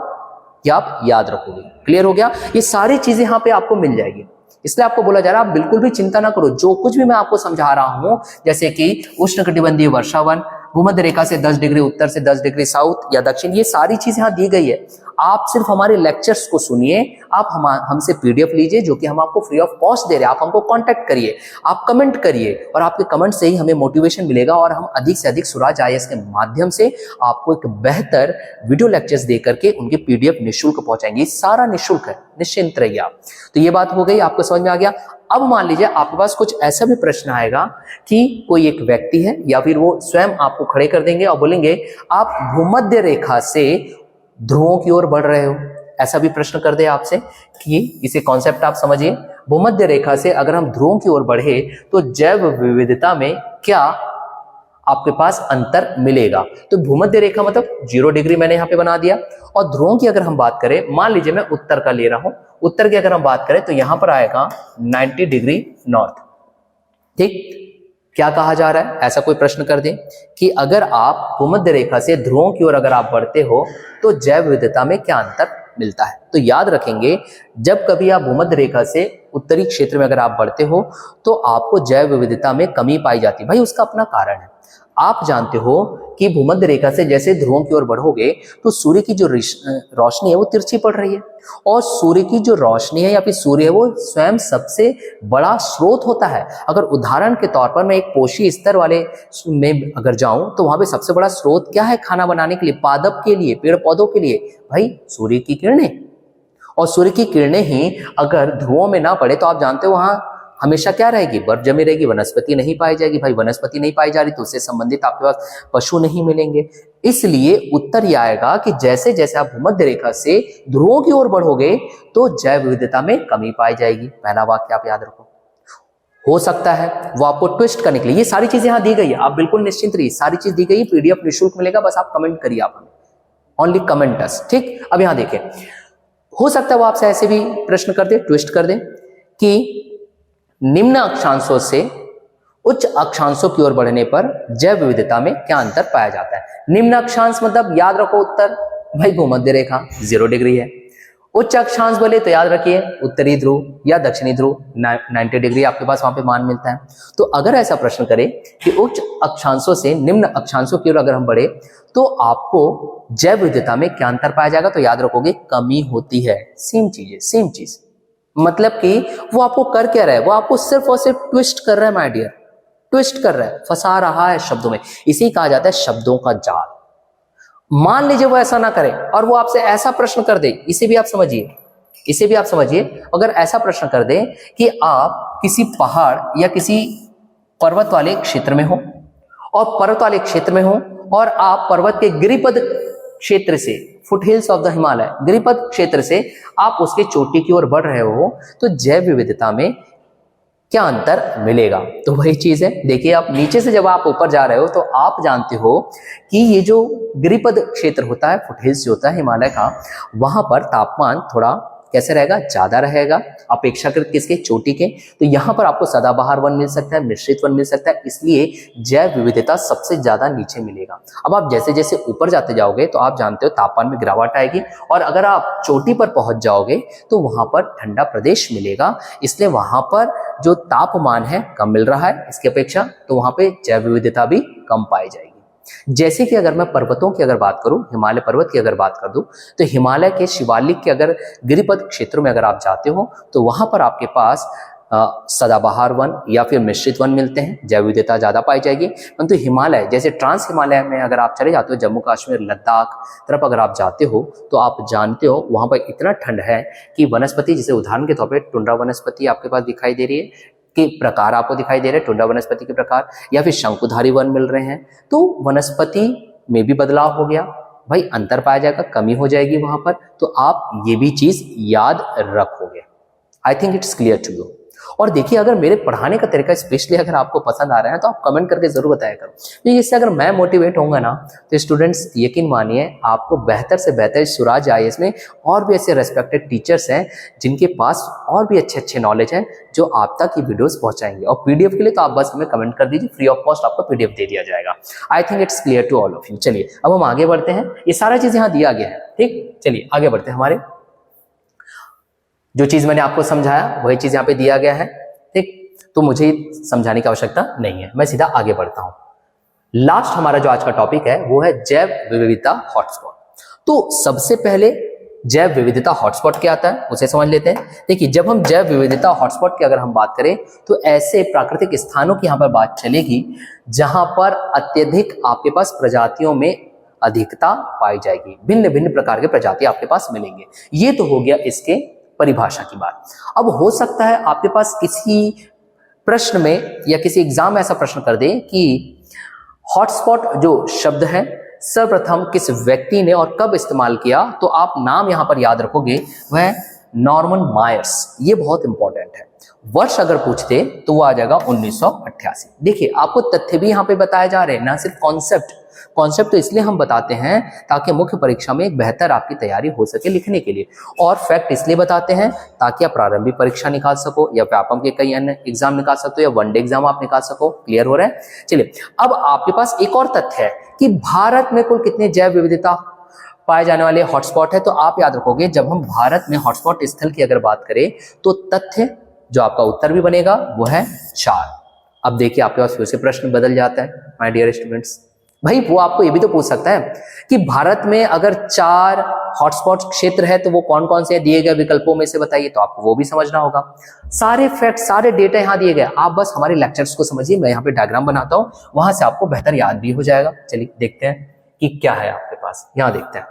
या आप याद रखोगे। क्लियर हो गया? ये सारी चीजें यहाँ पे आपको मिल जाएगी। इसलिए आपको बोला जा रहा है आप बिल्कुल भी चिंता ना करो, जो कुछ भी मैं आपको समझा रहा हूं जैसे कि उष्णकटिबंधीय वर्षा वन, भूमध्य रेखा से 10 डिग्री उत्तर से 10 डिग्री साउथ या दक्षिण, ये सारी चीज यहाँ दी गई है। आप सिर्फ हमारे लेक्चर्स को सुनिए, आप हमसे पीडीएफ लीजिए जो कि हम आपको फ्री ऑफ कॉस्ट दे रहे हैं। आप हमको कांटेक्ट करिए, आप कमेंट करिए, और आपके कमेंट से ही हमें मोटिवेशन मिलेगा और हम अधिक से अधिक स्वराज आईएएस के माध्यम से आपको एक बेहतर वीडियो लेक्चर्स दे करके उनके पीडीएफ निःशुल्क पहुंचाएंगे। सारा निःशुल्क है, निश्चिंत रहिए आप। तो ये बात हो गई, आपको समझ में आ गया। अब मान लीजिए आपके पास कुछ ऐसा भी प्रश्न आएगा कि कोई एक व्यक्ति है या फिर वो स्वयं आपको खड़े कर देंगे और बोलेंगे आप भूमध्य रेखा से ध्रुवों की ओर बढ़ रहे हो। ऐसा भी प्रश्न कर दे आपसे कि इसे कॉन्सेप्ट आप समझिए, भूमध्य रेखा से अगर हम ध्रुवों की ओर बढ़े तो जैव विविधता में क्या आपके पास अंतर मिलेगा। तो भूमध्य रेखा मतलब 0 डिग्री मैंने यहाँ पे बना दिया, और ध्रुवों की अगर हम बात करें, मान लीजिए मैं उत्तर का ले रहा हूं, उत्तर की अगर हम बात करें तो यहां पर आएगा 90 डिग्री नॉर्थ। ठीक, क्या कहा जा रहा है, ऐसा कोई प्रश्न कर दे कि अगर आप भूमध्य रेखा से ध्रुवों की ओर अगर आप बढ़ते हो तो जैव विविधता में क्या अंतर मिलता है। तो याद रखेंगे जब कभी आप भूमध्य रेखा से उत्तरी क्षेत्र में अगर आप बढ़ते हो तो आपको जैव विविधता में कमी पाई जाती है। भाई उसका अपना कारण है। आप जानते हो कि भूमध्य रेखा से जैसे ध्रुवों की ओर बढ़ोगे तो सूर्य की जो रोशनी है वो तिरछी पड़ रही है, और सूर्य की जो रोशनी है या फिर सूर्य है वो स्वयं सबसे बड़ा स्रोत होता है। अगर उदाहरण के तौर पर मैं एक पोषी स्तर वाले में अगर जाऊं तो वहां पे सबसे बड़ा स्रोत क्या है खाना बनाने के लिए, पादप के लिए, पेड़ पौधों के लिए, भाई सूर्य की किरणें। और सूर्य की किरणें ही अगर ध्रुवों में ना पड़े तो आप जानते हो वहां हमेशा क्या रहेगी, बर्फ जमी रहेगी, वनस्पति नहीं पाई जाएगी। भाई वनस्पति नहीं पाई जा रही तो उससे संबंधित आपके पास पशु नहीं मिलेंगे। इसलिए उत्तर यह आएगा कि जैसे जैसे आप भूमध्य रेखा से ध्रुवों की ओर बढ़ोगे तो जैव विविधता में कमी पाई जाएगी। पहला वाक्य आप याद रखो। हो सकता है वो आपको ट्विस्ट करने के लिए ये सारी चीजें यहां दी गई है, आप बिल्कुल निश्चिंत रहिए, सारी चीज दी गई, पीडीएफ निःशुल्क मिलेगा, बस आप कमेंट करिए, आप हमें ओनली कमेंट अस। ठीक, अब यहां देखें, हो सकता है वो आपसे ऐसे भी प्रश्न कर दे, ट्विस्ट कर दे कि निम्न अक्षांशों से उच्च अक्षांशों की ओर बढ़ने पर जैव विविधता में क्या अंतर पाया जाता है। निम्न अक्षांश मतलब याद रखो उत्तर, भाई भूमध्य रेखा 0 डिग्री है। उच्च अक्षांश बोले तो याद रखिए उत्तरी ध्रुव या दक्षिणी ध्रुव 90 डिग्री आपके पास वहां पे मान मिलता है। तो अगर ऐसा प्रश्न करें कि उच्च अक्षांशों से निम्न अक्षांशों की ओर अगर हम बढ़े तो आपको जैव विविधता में क्या अंतर पाया जाएगा, तो याद रखोगे कमी होती है। सेम चीज है, सेम चीज, मतलब कि वो आपको कर क्या रहा है, वो आपको सिर्फ और सिर्फ ट्विस्ट कर रहा है माय डियर, ट्विस्ट कर रहा है, फंसा रहा है शब्दों में। इसे कहा जाता है शब्दों का जाल। मान लीजिए वो ऐसा ना करे और वो आपसे ऐसा प्रश्न कर दे, इसे भी आप समझिए इसे भी आप समझिए। अगर ऐसा प्रश्न कर दें कि आप किसी पहाड़ या किसी पर्वत वाले क्षेत्र में हो और पर्वत वाले क्षेत्र में हो और आप पर्वत के गिरिपद क्षेत्र से, foot hills of the Himalaya, गिरिपद क्षेत्र से आप उसके चोटी की ओर बढ़ रहे हो, तो जैव विविधता में क्या अंतर मिलेगा? तो वही चीज है। देखिए, आप नीचे से जब आप ऊपर जा रहे हो तो आप जानते हो कि ये जो गिरिपद क्षेत्र होता है, फुट हिल्स जो होता है हिमालय का, वहां पर तापमान थोड़ा कैसे रहेगा? ज्यादा रहेगा अपेक्षाकृत किसके? चोटी के। तो यहाँ पर आपको सदाबहार वन मिल सकता है, मिश्रित वन मिल सकता है, इसलिए जैव विविधता सबसे ज्यादा नीचे मिलेगा। अब आप जैसे जैसे ऊपर जाते जाओगे तो आप जानते हो तापमान में गिरावट आएगी, और अगर आप चोटी पर पहुंच जाओगे तो वहां पर ठंडा प्रदेश मिलेगा, इसलिए वहां पर जो तापमान है कम मिल रहा है इसकी अपेक्षा, तो वहां पे जैव विविधता भी कम पाई जाएगी। जैसे कि अगर मैं पर्वतों की अगर बात करूं, हिमालय पर्वत की अगर बात कर दूं, तो हिमालय के शिवालिक के अगर गिरिपद क्षेत्रों में अगर आप जाते हो तो वहां पर आपके पास सदाबहार वन या फिर मिश्रित वन मिलते हैं, जैव विविधता ज्यादा पाई जाएगी। परंतु हिमालय जैसे ट्रांस हिमालय में अगर आप चले जाते हो, जम्मू कश्मीर लद्दाख तरफ अगर आप जाते हो, तो आप जानते हो वहां पर इतना ठंड है कि वनस्पति, जैसे उदाहरण के तौर पर टुंड्रा वनस्पति आपके पास दिखाई दे रही है, के प्रकार आपको दिखाई दे रहे हैं, टुंड्रा वनस्पति के प्रकार, या फिर शंकुधारी वन मिल रहे हैं, तो वनस्पति में भी बदलाव हो गया भाई, अंतर पाया जाएगा, कमी हो जाएगी वहां पर। तो आप ये भी चीज याद रखोगे। I think it's clear to you. और देखिए, अगर मेरे पढ़ाने का तरीका स्पेशली अगर आपको पसंद आ रहा है तो आप कमेंट करके जरूर बताया करो, क्योंकि इससे अगर मैं मोटिवेट होऊंगा ना, तो स्टूडेंट्स यकीन मानिए आपको बेहतर से बेहतर स्वराज आईएएस में और भी ऐसे रेस्पेक्टेड टीचर्स हैं जिनके पास और भी अच्छे अच्छे नॉलेज हैं, जो आप तक ये वीडियोस पहुंचाएंगे। और पीडीएफ के लिए तो आप बस हमें कमेंट कर दीजिए, फ्री ऑफ कॉस्ट आपको पीडीएफ दे दिया जाएगा। I think it's clear to all of you. चलिए अब हम आगे बढ़ते हैं, ये सारा चीज यहाँ दिया गया है, ठीक। चलिए आगे बढ़ते हैं। हमारे जो चीज मैंने आपको समझाया वही चीज यहाँ पे दिया गया है, ठीक। तो मुझे समझाने की आवश्यकता नहीं है, मैं सीधा आगे बढ़ता हूं। लास्ट हमारा जो आज का टॉपिक है वो है जैव विविधता हॉटस्पॉट। तो सबसे पहले जैव विविधता हॉटस्पॉट क्या आता है उसे समझ लेते हैं। देखिए, जब हम जैव विविधता हॉटस्पॉट की अगर हम बात करें तो ऐसे प्राकृतिक स्थानों की यहाँ पर बात चलेगी जहां पर अत्यधिक आपके पास प्रजातियों में अधिकता पाई जाएगी, भिन्न भिन्न प्रकार के प्रजाति आपके पास मिलेंगे। ये तो हो गया इसके परिभाषा की बात। अब हो सकता है आपके पास किसी प्रश्न में या किसी एग्जाम में ऐसा प्रश्न कर दे कि हॉटस्पॉट जो शब्द है सर्वप्रथम किस व्यक्ति ने और कब इस्तेमाल किया, तो आप नाम यहां पर याद रखोगे, वह नॉर्मन मायर्स। ये बहुत इंपॉर्टेंट है। वर्ष अगर पूछते तो वो आ जाएगा 1988। देखिए, आपको तथ्य भी यहां पे बताए जा रहे हैं, ना सिर्फ कॉन्सेप्ट। कॉन्सेप्ट तो इसलिए हम बताते हैं ताकि मुख्य परीक्षा में एक बेहतर आपकी तैयारी हो सके लिखने के लिए, और फैक्ट इसलिए बताते हैं ताकि आप प्रारंभिक परीक्षा निकाल सको या व्यापम के कई अन्य एग्जाम निकाल सकते हो या वनडे एग्जाम आप निकाल सको। क्लियर हो रहा है? चलिए, अब आपके पास एक और तथ्य है कि भारत में कुल कितने जैव विविधता पाए जाने वाले हॉटस्पॉट है। तो आप याद रखोगे, जब हम भारत में हॉटस्पॉट स्थल की अगर बात करें तो तथ्य जो आपका उत्तर भी बनेगा वो है 4। अब देखिए, आपके पास फिर से प्रश्न बदल जाता है माय डियर स्टूडेंट्स। भाई, वो आपको ये भी तो पूछ सकता है कि भारत में अगर 4 हॉटस्पॉट क्षेत्र है तो वो कौन कौन से दिए गए विकल्पों में से बताइए, तो आपको वो भी समझना होगा। सारे फैक्ट, सारे डेटा यहाँ दिए गए, आप बस हमारे लेक्चर्स को समझिए। मैं यहाँ पे डायग्राम बनाता हूँ, वहां से आपको बेहतर याद भी हो जाएगा। चलिए देखते हैं कि क्या है आपके पास। यहाँ देखते हैं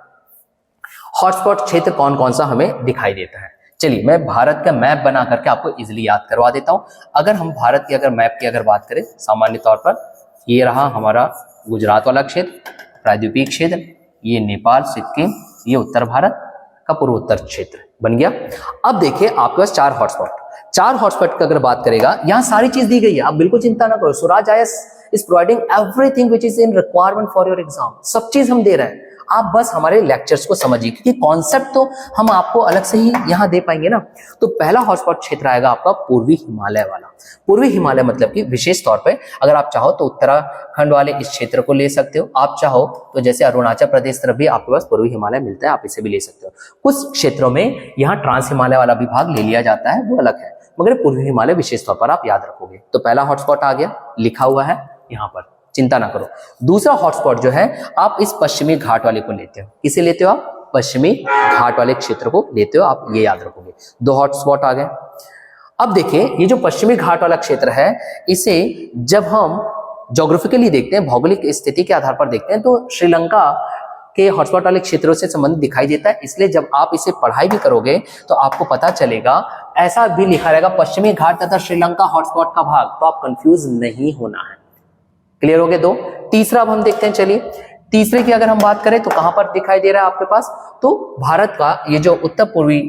हॉटस्पॉट क्षेत्र कौन कौन सा हमें दिखाई देता है। चलिए, मैं भारत का मैप बना करके आपको इजिली याद करवा देता हूँ। अगर हम भारत की अगर मैप की अगर बात करें सामान्य तौर पर, ये रहा हमारा गुजरात वाला क्षेत्र, प्रायद्वीपीय क्षेत्र, ये नेपाल, सिक्किम, ये उत्तर भारत का पूर्वोत्तर क्षेत्र बन गया। अब देखिए, आपके पास 4 हॉटस्पॉट की अगर बात करेगा, यहाँ सारी चीज दी गई है, आप बिल्कुल चिंता ना करो। Swaraj IAS is providing everything which is in requirement for your exam. सब चीज हम दे रहे हैं, आप बस हमारे लेक्चर्स को समझिए, क्योंकि कॉन्सेप्ट तो हम आपको अलग से ही यहाँ दे पाएंगे ना। तो पहला हॉटस्पॉट क्षेत्र आएगा आपका पूर्वी हिमालय वाला। पूर्वी हिमालय मतलब कि विशेष तौर पे अगर आप चाहो तो उत्तराखंड वाले इस क्षेत्र को ले सकते हो, आप चाहो तो जैसे अरुणाचल प्रदेश तरफ भी आपके पास पूर्वी हिमालय मिलता है, आप इसे भी ले सकते हो। कुछ क्षेत्रों में यहाँ ट्रांस हिमालय वाला भी भाग ले लिया जाता है, वो अलग है, मगर पूर्वी हिमालय विशेष तौर पर आप याद रखोगे। तो पहला हॉटस्पॉट आ गया, लिखा हुआ है यहाँ पर, चिंता ना करो। दूसरा हॉटस्पॉट जो है आप इस पश्चिमी घाट वाले को लेते हो। किसे लेते हो आप? पश्चिमी घाट वाले क्षेत्र को लेते हो, आप ये याद रखोगे। 2 हॉटस्पॉट आ गए। अब देखिए, ये जो पश्चिमी घाट वाला क्षेत्र है, इसे जब हम ज्योग्राफिकली देखते हैं, भौगोलिक स्थिति के आधार पर देखते हैं, तो श्रीलंका के हॉटस्पॉट वाले क्षेत्रों से संबंधित दिखाई देता है। इसलिए जब आप इसे पढ़ाई भी करोगे तो आपको पता चलेगा, ऐसा भी लिखा रहेगा पश्चिमी घाट तथा श्रीलंका हॉटस्पॉट का भाग, तो आप कंफ्यूज नहीं होना है। क्लियर हो गए दो। तीसरा अब हम देखते हैं, चलिए तीसरे की अगर हम बात करें तो कहां पर दिखाई दे रहा है आपके पास, तो भारत का ये जो उत्तर पूर्वी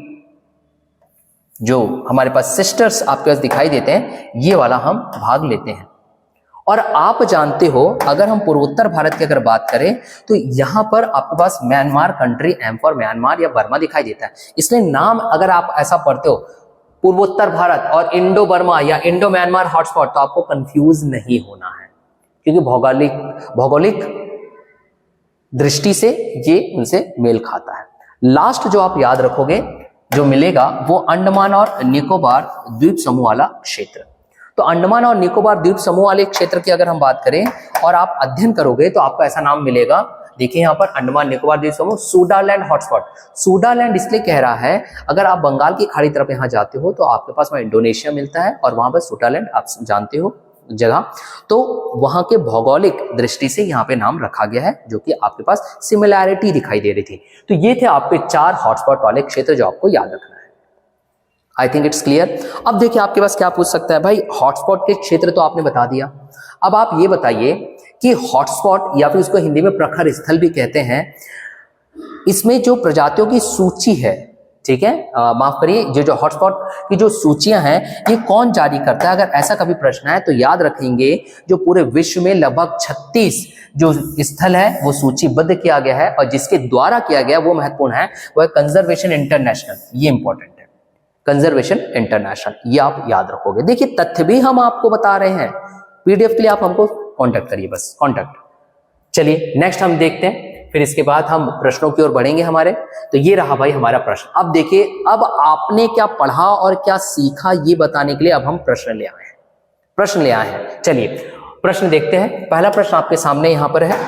जो हमारे पास सिस्टर्स आपके पास दिखाई देते हैं, ये वाला हम भाग लेते हैं। और आप जानते हो, अगर हम पूर्वोत्तर भारत की अगर बात करें तो यहां पर आपके पास Myanmar country, M for Myanmar या बर्मा दिखाई देता है। इसलिए नाम अगर आप ऐसा पढ़ते हो पूर्वोत्तर भारत और इंडो बर्मा या इंडो म्यांमार हॉटस्पॉट, तो आपको कंफ्यूज नहीं होना है, क्योंकि भौगोलिक दृष्टि से ये उनसे मेल खाता है। लास्ट जो आप याद रखोगे जो मिलेगा वो अंडमान और निकोबार द्वीप समूह वाला क्षेत्र। तो अंडमान और निकोबार द्वीप समूह वाले क्षेत्र की अगर हम बात करें और आप अध्ययन करोगे तो आपको ऐसा नाम मिलेगा, देखिए यहाँ पर अंडमान निकोबार द्वीप समूह सूडालैंड हॉटस्पॉट। सूडालैंड इसलिए कह रहा है, अगर आप बंगाल की खाड़ी तरफ यहाँ जाते हो तो आपके पास वहां इंडोनेशिया मिलता है और वहां पर सूडालैंड आप जानते हो जगह, तो वहां के भौगोलिक दृष्टि से यहाँ पे नाम रखा गया है, जो कि आपके पास सिमिलैरिटी दिखाई दे रही थी। तो ये थे आपके 4 हॉटस्पॉट वाले क्षेत्र जो आपको याद रखना है। आई थिंक इट्स क्लियर। अब देखिए आपके पास क्या पूछ सकता है, भाई हॉटस्पॉट के क्षेत्र तो आपने बता दिया, अब आप ये बताइए कि हॉटस्पॉट या फिर उसको हिंदी में प्रखर स्थल भी कहते हैं, इसमें जो प्रजातियों की सूची है, ठीक है, माफ करिए, जो हॉटस्पॉट की जो सूचियां हैं ये कौन जारी करता है? अगर ऐसा कभी प्रश्न है तो याद रखेंगे जो पूरे विश्व में लगभग 36 जो स्थल है वो सूचीबद्ध किया गया है, और जिसके द्वारा किया गया वो महत्वपूर्ण है, वो है कंजर्वेशन इंटरनेशनल। ये इंपॉर्टेंट है, कंजर्वेशन इंटरनेशनल, ये आप याद रखोगे। देखिए तथ्य भी हम आपको बता रहे हैं, पीडीएफ के लिए आप हमको कॉन्टेक्ट करिए, बस कॉन्टेक्ट। चलिए नेक्स्ट हम देखते हैं, फिर इसके बाद हम प्रश्नों की ओर बढ़ेंगे हमारे। तो ये रहा भाई हमारा प्रश्न। अब देखिए, अब आपने क्या पढ़ा और क्या सीखा ये बताने के लिए अब हम प्रश्न ले आए हैं। चलिए प्रश्न देखते हैं। पहला प्रश्न आपके सामने यहां पर है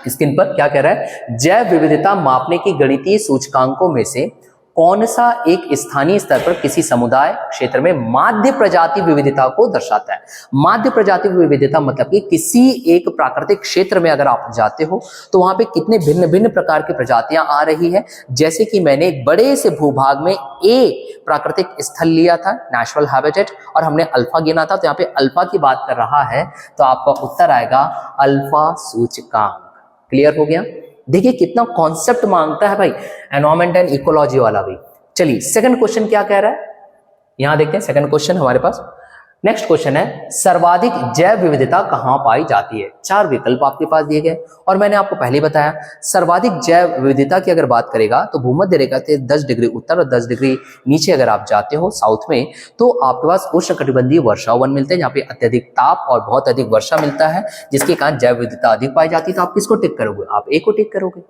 स्क्रीन पर, क्या कह रहा है, जैव विविधता मापने की गणितीय सूचकांकों में से कौन सा एक स्थानीय स्तर पर किसी समुदाय क्षेत्र में माध्य प्रजाति विविधता को दर्शाता है? माध्य प्रजाति विविधता मतलब कि किसी एक प्राकृतिक क्षेत्र में अगर आप जाते हो तो वहां पे कितने भिन्न भिन्न प्रकार की प्रजातियां आ रही है। जैसे कि मैंने एक बड़े से भूभाग में ए प्राकृतिक स्थल लिया था, नेचुरल हैबिटेट, और हमने अल्फा गिना था, तो यहाँ पे अल्फा की बात कर रहा है, तो आपका उत्तर आएगा अल्फा सूचकांक। क्लियर हो गया? देखिए कितना कॉन्सेप्ट मांगता है भाई एनवायरमेंट एंड इकोलॉजी वाला भी। चलिए सेकंड क्वेश्चन क्या कह रहा है, यहां देखते हैं। सेकंड क्वेश्चन हमारे पास, नेक्स्ट क्वेश्चन है, सर्वाधिक जैव विविधता कहां पाई जाती है? 4 विकल्प आपके पास दिए गए, और मैंने आपको पहले ही बताया सर्वाधिक जैव विविधता की अगर बात करेगा तो भूमध्य रेखा से 10 डिग्री उत्तर और 10 डिग्री नीचे अगर आप जाते हो साउथ में, तो आपके पास उष्णकटिबंधीय वर्षा वन मिलते हैं, जहाँ पे अत्यधिक ताप और बहुत अधिक वर्षा मिलता है, जिसके कारण जैव विविधता अधिक पाई जाती है। तो आप किसको टिक करोगे? आप ए को टिक करोगे।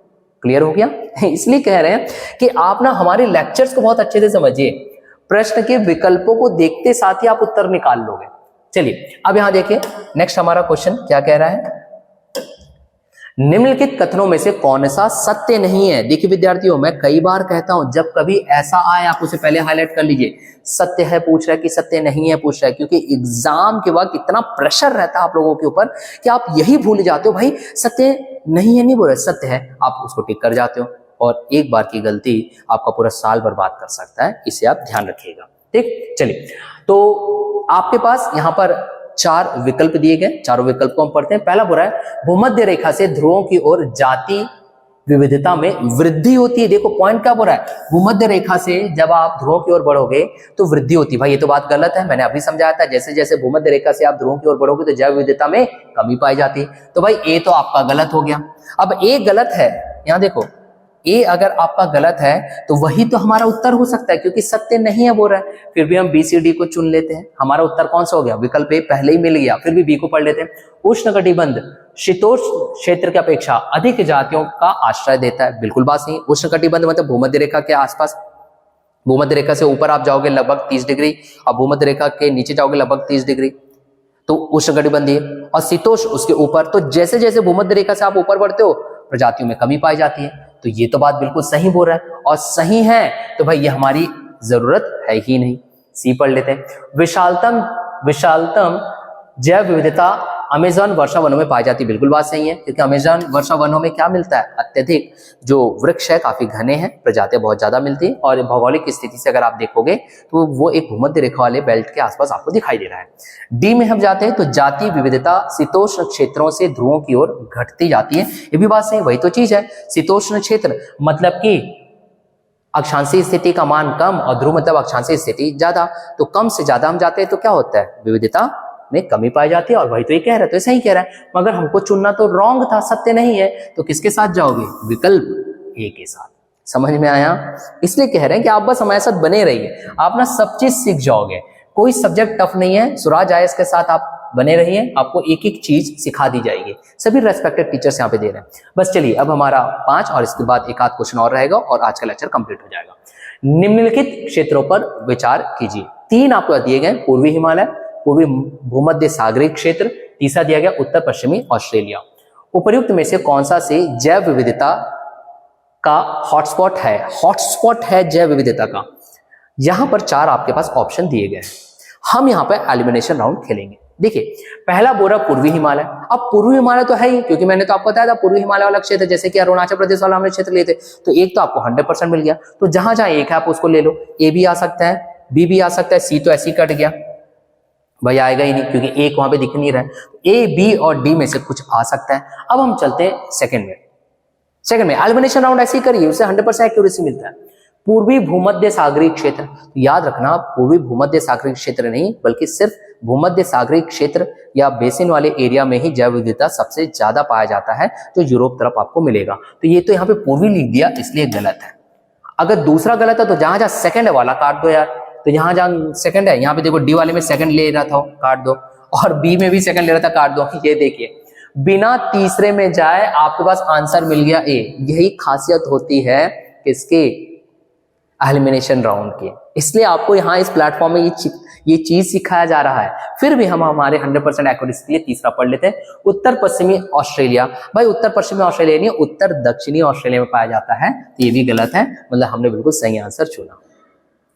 क्लियर हो गया? इसलिए कह रहे हैं कि आप ना हमारे लेक्चर्स को बहुत अच्छे से समझिए, प्रश्न के विकल्पों को देखते साथ ही आप उत्तर निकाल लोगे। चलिए अब यहां देखिए नेक्स्ट हमारा क्वेश्चन क्या कह रहा है, निम्नलिखित कथनों में से कौन सा सत्य नहीं है? देखिए विद्यार्थियों, मैं कई बार कहता हूं जब कभी ऐसा आए आप उसे पहले हाईलाइट कर लीजिए, सत्य है पूछ रहा है कि सत्य नहीं है पूछ रहा है, क्योंकि एग्जाम के बाद इतना प्रेशर रहता है आप लोगों के ऊपर कि आप यही भूल जाते हो, भाई सत्य नहीं है नहीं बोल रहे, सत्य है, आप उसको टिक कर जाते हो, और एक बार की गलती आपका पूरा साल बर्बाद कर सकता है, इसे आप ध्यान रखिएगा। ठीक, चलिए तो आपके पास यहां पर 4 विकल्प दिए गए, चारों विकल्प को हम पढ़ते हैं। पहला बुरा है, भूमध्य रेखा से ध्रुवों की ओर जाति विविधता में वृद्धि होती है। देखो पॉइंट क्या बुरा है, भूमध्य रेखा से जब आप ध्रुवों की ओर बढ़ोगे तो वृद्धि होती है। भाई ये तो बात गलत है, मैंने अभी समझाया था, जैसे जैसे भूमध्य रेखा से आप ध्रुवों की ओर बढ़ोगे तो जैव विविधता में कमी पाई जाती है। तो भाई ए तो आपका गलत हो गया। अब ए गलत है, यहां देखो ए अगर आपका गलत है तो वही तो हमारा उत्तर हो सकता है, क्योंकि सत्य नहीं है बोल रहा है। फिर भी हम बी सी डी को चुन लेते हैं, हमारा उत्तर कौन सा हो गया? विकल्प ए पहले ही मिल गया, फिर भी बी को पढ़ लेते हैं। उष्णकटिबंध शीतोष्ण क्षेत्र की अपेक्षा अधिक जातियों का आश्रय देता है। बिल्कुल बात सही। उष्णकटिबंध मतलब भूमध्य रेखा के आसपास, भूमध्य रेखा से ऊपर आप जाओगे लगभग 30 डिग्री और भूमध्य रेखा के नीचे जाओगे लगभग 30 डिग्री, तो उष्णकटिबंधीय। और शीतोष्ण उसके ऊपर, तो जैसे जैसे भूमध्य रेखा से आप ऊपर बढ़ते हो प्रजातियों में कमी पाई जाती है। तो ये तो बात बिल्कुल सही बोल रहा है, और सही है तो भाई ये हमारी जरूरत है ही नहीं। सी पढ़ लेते हैं। विशालतम जैव विविधता अमेजन वर्षा वनों में पाई जाती, बिल्कुल बात सही है, क्योंकि अमेजन वर्षा वनों में क्या मिलता है, अत्यधिक जो वृक्ष है काफी घने हैं, प्रजातियां बहुत ज्यादा मिलती है, और भौगोलिक स्थिति से अगर आप देखोगे तो वो एक भूमध्य रेखा वाले बेल्ट के आसपास आपको दिखाई दे रहा है। डी में हम जाते हैं तो जातीय विविधता शीतोष्ण क्षेत्रों से ध्रुवों की ओर घटती जाती है, ये भी बात सही, वही तो चीज है। शीतोष्ण क्षेत्र मतलब कि अक्षांशीय स्थिति का मान कम और ध्रुव मतलब अक्षांशीय स्थिति ज्यादा, तो कम से ज्यादा हम जाते हैं तो क्या होता है, विविधता में कमी पाई जाती है, और वही तो ये कह रहा है, तो सही कह रहा है, मगर हमको चुनना तो रॉन्ग था, सत्य नहीं है, तो किसके साथ जाओगे, विकल्प ए के साथ। समझ में आया? इसलिए कह रहे हैं कि आप बस हमारे साथ बने रहिए, आप ना सब चीज सीख जाओगे, कोई सब्जेक्ट टफ नहीं है, स्वराज आईएएस के साथ आप बने रहिए, आपको एक एक चीज सिखा दी जाएगी, सभी रेस्पेक्टेड टीचर्स यहाँ पे दे रहे हैं। बस चलिए, अब हमारा 5 और इसके बाद एक आध क्वेश्चन और रहेगा और आज का लेक्चर कंप्लीट हो जाएगा। निम्नलिखित क्षेत्रों पर विचार कीजिए। 3 आपको दिए गए, पूर्वी हिमालय, पूर्वी भूमध्य सागरीय क्षेत्र, तीसरा दिया गया उत्तर पश्चिमी ऑस्ट्रेलिया। उपर्युक्त में से कौन सा से जैव विविधता का हॉटस्पॉट है, हॉटस्पॉट है जैव विविधता का? यहां पर 4 आपके पास ऑप्शन दिए गए हैं, हम यहां पर एलिमिनेशन राउंड खेलेंगे। देखिए, पहला बोला पूर्वी हिमालय। अब पूर्वी हिमालय तो है ही, क्योंकि मैंने तो आपको बताया था पूर्वी हिमालय वाला क्षेत्र, जैसे कि अरुणाचल प्रदेश वाला हमने क्षेत्र लिए थे, तो एक तो आपको 100% मिल गया, तो जहां जहां एक है आप उसको ले लो। ए भी आ सकता है, बी भी आ सकता है, सी तो ऐसे ही कट गया, भाई आएगा ही नहीं, क्योंकि एक वहां पे दिख नहीं रहा है। ए, बी और डी में से कुछ आ सकता है। अब हम चलते हैं सेकंड में एलिमिनेशन राउंड ऐसे ही करिए, उसे 100% एक्यूरेसी मिलता है। पूर्वी भूमध्य सागरीय क्षेत्र, तो याद रखना पूर्वी भूमध्य सागरीय क्षेत्र नहीं, बल्कि सिर्फ भूमध्य सागरीय क्षेत्र या बेसिन वाले एरिया में ही जैव विविधता सबसे ज्यादा पाया जाता है, जो यूरोप तरफ आपको मिलेगा। तो ये तो यहाँ पे पूर्वी लिख दिया, इसलिए गलत है। अगर दूसरा गलत है तो जहां जहां सेकंड है वाला काट दो यार, तो जहां जहां सेकंड है, यहाँ पे देखो डी वाले में सेकंड ले रहा था, काट दो, और बी में भी सेकंड ले रहा था, काट दो। ये देखिए, बिना तीसरे में जाए आपके पास आंसर मिल गया ए। यही खासियत होती है किसके, एलिमिनेशन राउंड की। इसलिए आपको यहाँ इस प्लेटफॉर्म में ये चीज सिखाया जा रहा है। फिर भी हम हमारे 100% एक्यूरेसी के लिए तीसरा पढ़ लेते हैं, उत्तर पश्चिमी ऑस्ट्रेलिया। भाई उत्तर पश्चिमी ऑस्ट्रेलिया नहीं, उत्तर दक्षिणी ऑस्ट्रेलिया में पाया जाता है, तो ये भी गलत है, मतलब हमने बिल्कुल सही आंसर चुना।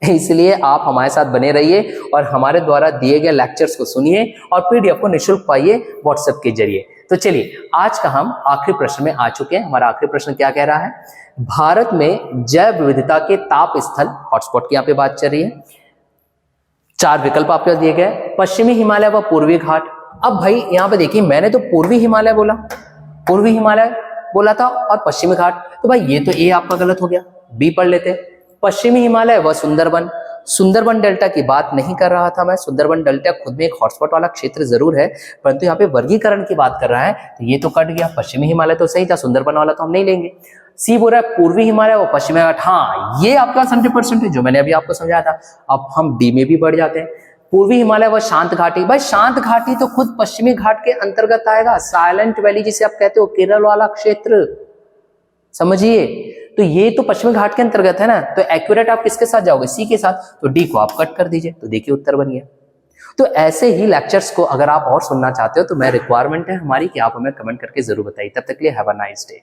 इसलिए आप हमारे साथ बने रहिए और हमारे द्वारा दिए गए लेक्चर्स को सुनिए और पीडीएफ को निःशुल्क पाइए व्हाट्सएप के जरिए। तो चलिए, आज का हम आखिरी प्रश्न में आ चुके हैं। हमारा आखिरी प्रश्न क्या कह रहा है, भारत में जैव विविधता के ताप स्थल, हॉटस्पॉट की यहाँ पे बात चल रही है। 4 विकल्प आपको दिए गए, पश्चिमी हिमालय व पूर्वी घाट। अब भाई यहाँ पे देखिए, मैंने तो पूर्वी हिमालय बोला, पूर्वी हिमालय बोला था और पश्चिमी घाट, तो भाई ये तो ए आपका गलत हो गया। बी पढ़ लेते, पश्चिमी हिमालय व सुंदरबन। सुंदरबन डेल्टा की बात नहीं कर रहा था मैं, सुंदरबन डेल्टा खुद में एक हॉटस्पॉट वाला क्षेत्र जरूर है, परंतु यहाँ पे वर्गीकरण की बात कर रहा है, तो ये तो कट गया। पश्चिमी हिमालय तो सही था, सुंदरबन वाला तो हम नहीं लेंगे। सी बोल रहा है पूर्वी हिमालय व पश्चिमी घाट, हाँ ये आपका 100% है, जो मैंने अभी आपको समझाया था। अब हम डी में भी बढ़ जाते हैं, पूर्वी हिमालय व शांत घाटी। भाई शांत घाटी तो खुद पश्चिमी घाट के अंतर्गत आएगा, साइलेंट वैली जिसे आप कहते हो, केरल वाला क्षेत्र, समझिए। तो ये तो पश्चिमी घाट के अंतर्गत है ना, तो एक्यूरेट आप किसके साथ जाओगे, सी के साथ, तो डी को आप कट कर दीजिए, तो देखिए उत्तर बन गया। तो ऐसे ही लेक्चर्स को अगर आप और सुनना चाहते हो तो मैं रिक्वायरमेंट है हमारी कि आप हमें कमेंट करके जरूर बताइए। तब तक के लिए हैव अ नाइस डे।